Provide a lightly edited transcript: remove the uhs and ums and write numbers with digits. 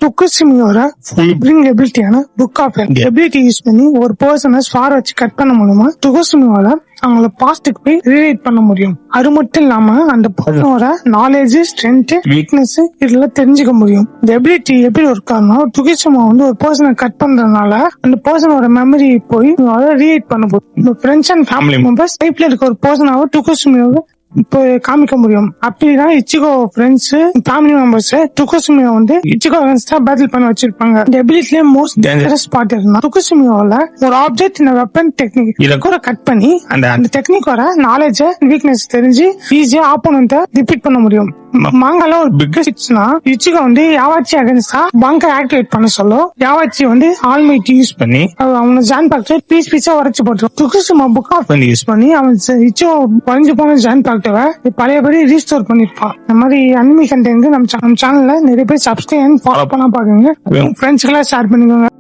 டுக்குசிமியோட பிரிங் எபிலிட்டியான book of ability use பண்ணி ஒரு பர்சனை ஸ்வார் வச்சு கட் பண்ண மூலமா டுக்குசிமியோட அவங்கள பாஸ்டுக்கு போய் ரீரைட் பண்ண முடியும். அது மட்டும் இல்லாம அந்த பர்சனோட நாலேஜ், ஸ்ட்ரென்த், வீக்னஸ் இதெல்லாம் தெரிஞ்சுக்க முடியும். இந்த எபிலிட்டி எப்படி ஒர்க் ஆகணும், டுக்குசிமா வந்து ஒரு பர்சனை கட் பண்றதுனால அந்த பர்சனோட மெமரி போய் ரீரைட் பண்ண முடியும். ஃப்ரெண்ட்ஸ் அண்ட் ஃபேமிலி மெம்பர்ஸ் டைப்ல இருக்க ஒரு பர்சனாவை டுக்குசிமியோட இப்போ காமிக்க முடியும். அப்படிதான் இச்சிகோ ஃப்ரெண்ட்ஸ், ஃபேமிலி மெம்பர்ஸ் டுக்குசிமியோ வந்து இச்சிகோ அகைன்ஸ்டா பேட்டில் பண்ண வச்சிருப்பாங்க. இந்த எபிலிட்டிலே மோஸ்ட் டேஞ்சரஸ் பார்ட் இருந்தா டுக்குசிமியோல ஒரு ஆப்ஜெக்ட் இந்த வெப்பன் டெக்னிக் இத கூட கட் பண்ணி அந்த டெக்னிக்கோட நாலேஜ், வீக்னஸ் தெரிஞ்சு ஈஸியா ஆப்போனன்ட்ட டிஃபீட் பண்ண முடியும். மாங்கால ஒரு பிக்கஸ்ட்னா இச்சிகோ வந்து யாவாச்சி அகைன்ஸ்டா பங்கர் ஆக்டிவேட் பண்ண சொல்லும். யாவாச்சி வந்து ஆல்மைட் யூஸ் பண்ணி அவனை ஜான் பாக்டர் பீஸ் பீஸா உரைச்சு போட்டுரும். டுக்குசிமா புக் ஆஃப் யூஸ் பண்ணி அவன் இச்சிகோ குறைஞ்சு போன ஜான் பாக்டரை பழையபடி ரீஸ்டோர் பண்ணிருப்பான். இந்த மாதிரி அனிமி கண்டென்ட் நம்ம சேனல்ல நிறைய பேர் சப்ஸ்கிரைப் ஃபாலோ பண்ண பாக்குங்க. ஃப்ரெண்ட்ஸ்க்கு எல்லாம் ஷேர் பண்ணிக்கோங்க.